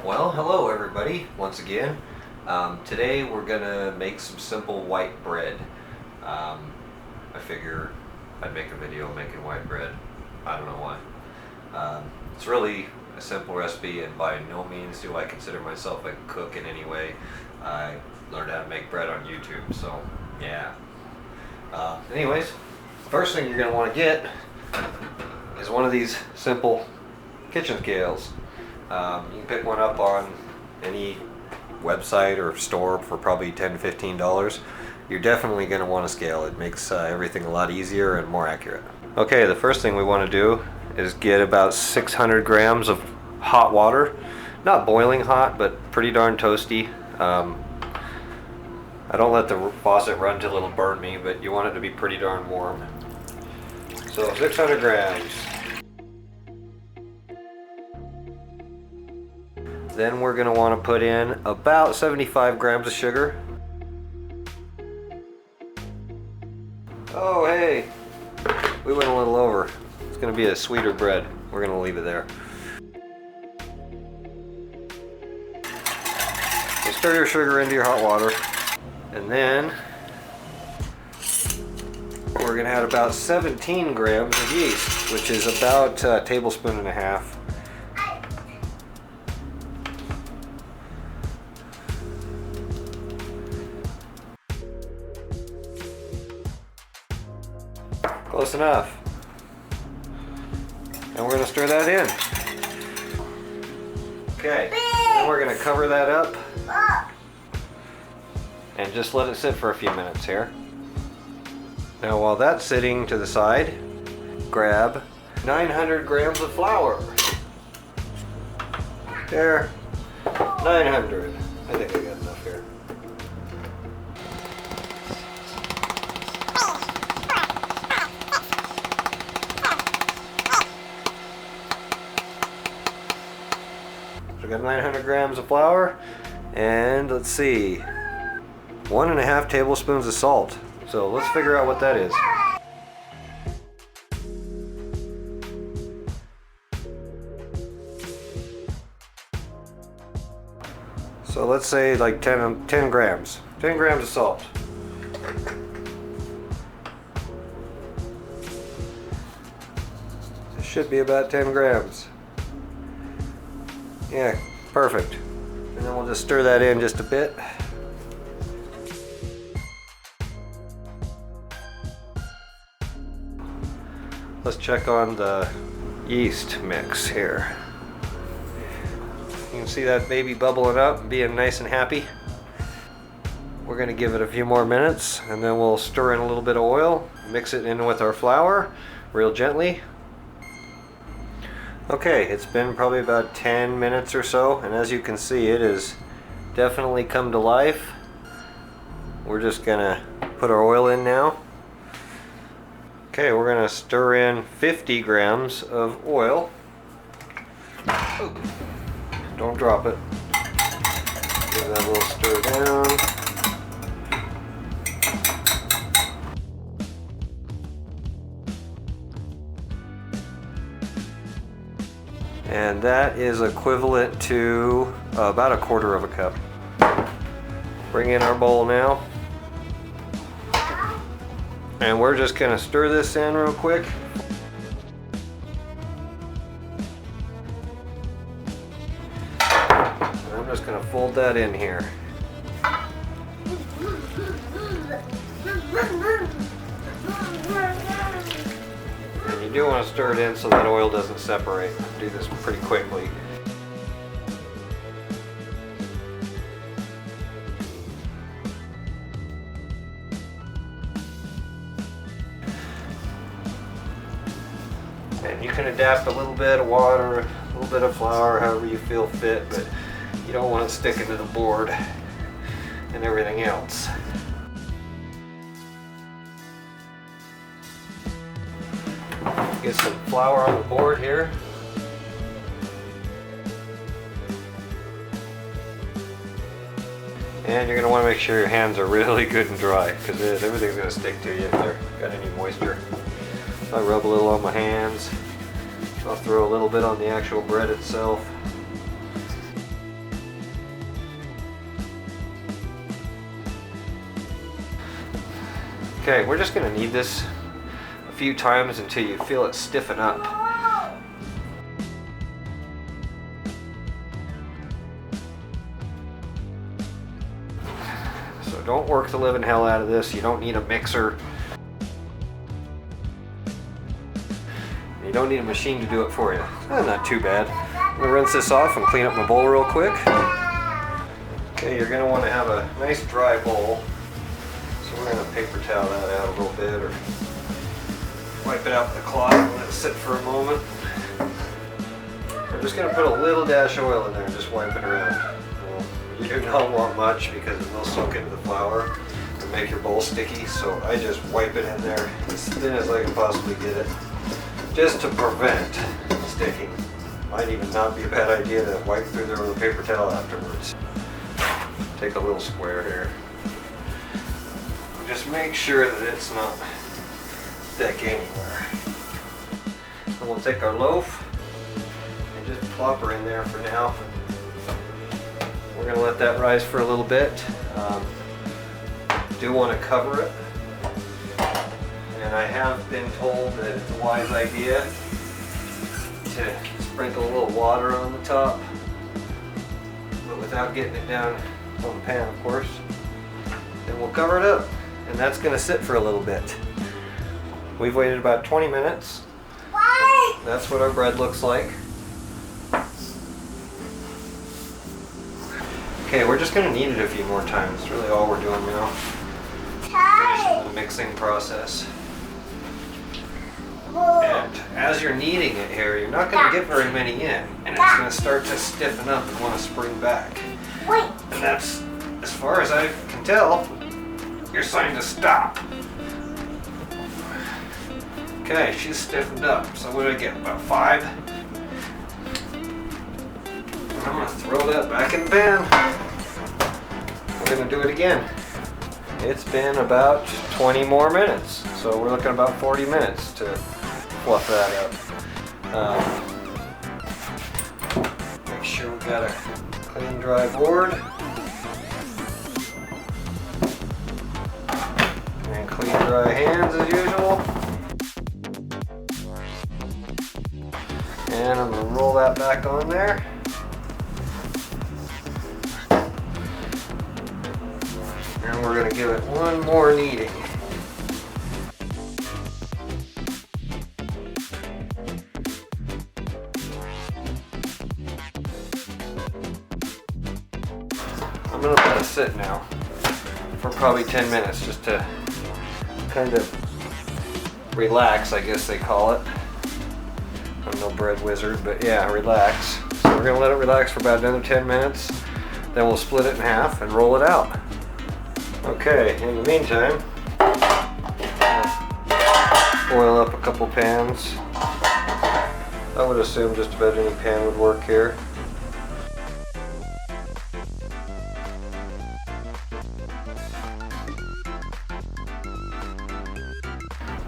Well, hello everybody, once again. Today we're gonna make some simple white bread. I figure I'd make a video making white bread. I don't know why. It's really a simple recipe, and by no means do I consider myself a cook in any way. I learned how to make bread on YouTube, so yeah. Anyways, first thing you're gonna want to get is one of these simple kitchen scales. You can pick one up on any website or store for probably $10 to $15. You're definitely going to want a scale. It makes everything a lot easier and more accurate. Okay, the first thing we want to do is get about 600 grams of hot water. Not boiling hot, but pretty darn toasty. I don't let the faucet run till it'll burn me, but you want it to be pretty darn warm. So 600 grams. Then we're going to want to put in about 75 grams of sugar. Oh hey, we went a little over. It's going to be a sweeter bread. We're going to leave it there. So stir your sugar into your hot water. And then we're going to add about 17 grams of yeast, which is about a tablespoon and a half. Close enough. And we're going to stir that in. Okay, then we're going to cover that up and just let it sit for a few minutes here. Now while that's sitting to the side, grab 900 grams of flour. There, 900. I think I got enough here. So I got 900 grams of flour, and let's see, 1.5 tablespoons of salt. So let's figure out what that is. So let's say like 10 grams. 10 grams of salt. This should be about 10 grams. Yeah, perfect. And then we'll just stir that in just a bit. Let's check on the yeast mix here. You can see that baby bubbling up and being nice and happy. We're going to give it a few more minutes, and then we'll stir in a little bit of oil, mix it in with our flour real gently. Okay, it's been probably about 10 minutes or so, and as you can see, it has definitely come to life. We're just going to put our oil in now. Okay, we're going to stir in 50 grams of oil. Don't drop it. Give that a little stir down. And that is equivalent to about 1/4 cup. Bring in our bowl now. And we're just going to stir this in real quick. And I'm just going to fold that in here. And you do want to stir it in so that oil doesn't separate. Do this pretty quickly. And you can adapt a little bit of water, a little bit of flour, however you feel fit, but you don't want it sticking to the board and everything else. Get some flour on the board here. And you're going to want to make sure your hands are really good and dry, because everything's going to stick to you if they've got any moisture. I rub a little on my hands. I'll throw a little bit on the actual bread itself. Okay, we're just gonna knead this a few times until you feel it stiffen up. So don't work the living hell out of this. You don't need a mixer. You don't need a machine to do it for you. Not too bad. I'm gonna rinse this off and clean up my bowl real quick. Okay, you're gonna want to have a nice dry bowl. So we're gonna paper towel that out a little bit, or wipe it out with a cloth and let it sit for a moment. I'm just gonna put a little dash of oil in there and just wipe it around. You do not want much because it will soak into the flour and make your bowl sticky. So I just wipe it in there as thin as I can possibly get it, just to prevent sticking. Might even not be a bad idea to wipe through there with a paper towel afterwards. Take a little square here. Just make sure that it's not thick anywhere. And we'll take our loaf and just plop her in there for now. We're going to let that rise for a little bit. Do want to cover it. And I have been told that it's a wise idea to sprinkle a little water on the top, but without getting it down on the pan, of course. Then we'll cover it up, and that's going to sit for a little bit. We've waited about 20 minutes. That's what our bread looks like. Okay, we're just going to knead it a few more times. That's really all we're doing now. Finishing the mixing process. And as you're kneading it here, you're not going to get very many in, and it's going to start to stiffen up and want to spring back. And that's, as far as I can tell, your sign to stop. Okay, she's stiffened up. So what did I get? About 5? I'm going to throw that back in the pan. We're going to do it again. It's been about 20 more minutes. So we're looking about 40 minutes to fluff that up. Make sure we got a clean, dry board. And clean, dry hands as usual. And I'm going to roll that back on there. And we're going to give it one more kneading. I'm going to let it sit now for probably 10 minutes just to kind of relax, I guess they call it. I'm no bread wizard, but yeah, relax. So we're going to let it relax for about another 10 minutes. Then we'll split it in half and roll it out. Okay, in the meantime, oil up a couple pans. I would assume just about any pan would work here.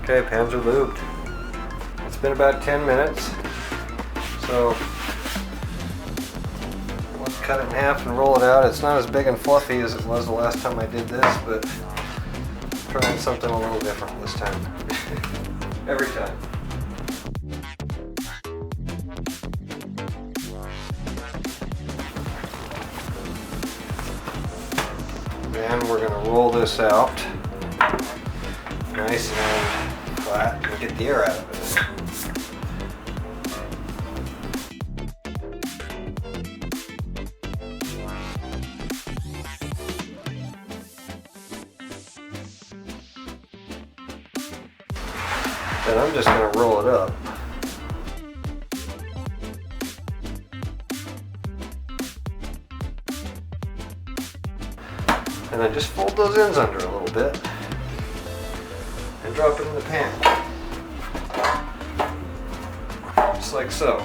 Okay, pans are lubed. It's been about 10 minutes, so let's cut it in half and roll it out. It's not as big and fluffy as it was the last time I did this, but trying something a little different this time. Every time. Then we're going to roll this out nice and flat and get the air out of it. Then I'm just going to roll it up. And then just fold those ends under a little bit and drop it in the pan. Just like so.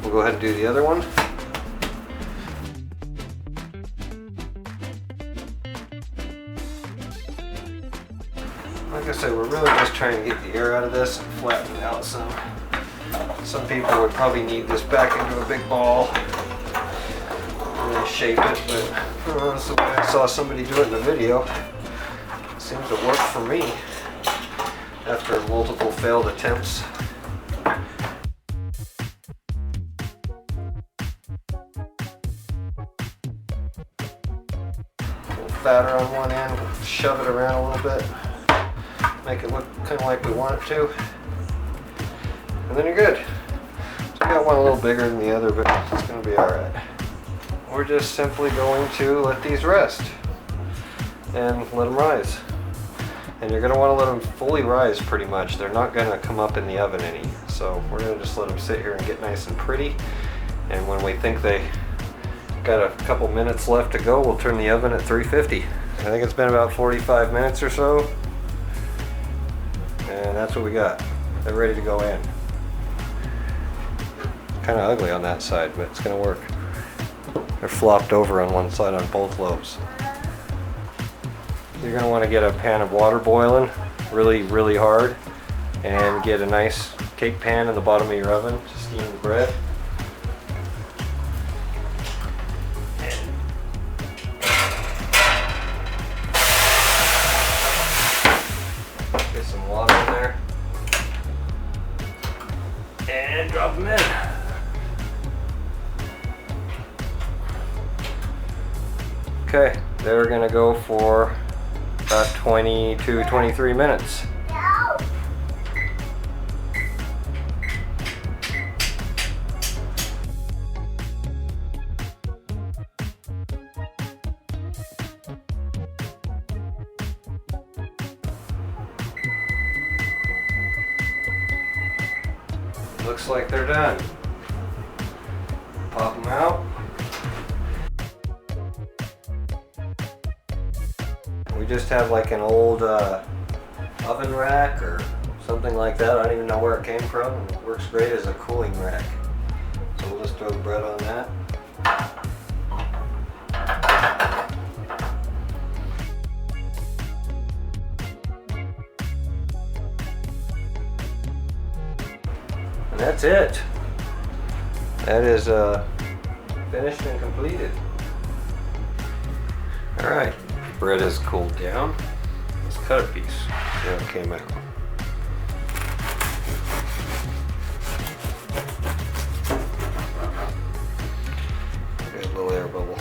We'll go ahead and do the other one. Like I said, we're really just trying to get the air out of this and flatten it out some. Some people would probably knead this back into a big ball. really shape it, but that's the way I saw somebody do it in the video. It seems to work for me after multiple failed attempts. Batter on one end, shove it around a little bit, make it look kind of like we want it to, and then you're good. So I got one a little bigger than the other, but it's going to be alright. We're just simply going to let these rest and let them rise. And you're going to want to let them fully rise pretty much. They're not going to come up in the oven any. So we're going to just let them sit here and get nice and pretty. And when we think they got a couple minutes left to go, we'll turn the oven at 350. I think it's been about 45 minutes or so. And that's what we got. They're ready to go in. Kind of ugly on that side, but it's going to work. They're flopped over on one side on both loaves. You're going to want to get a pan of water boiling really, really hard, and get a nice cake pan in the bottom of your oven to steam the bread. Get some water in there and drop them in. Okay, they're gonna go for about 20 to 23 minutes. Looks like they're done. Pop them out. We just have like an old oven rack or something like that. I don't even know where it came from. It works great as a cooling rack. So we'll just throw the bread on that. And that's it. That is finished and completed. All right. Bread has cooled down. Let's cut a piece. See how it came out. Got a little air bubble.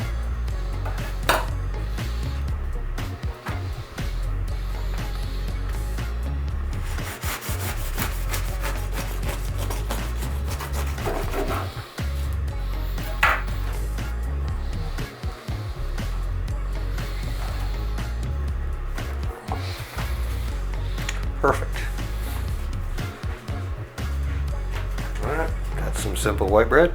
Perfect. All right, got some simple white bread.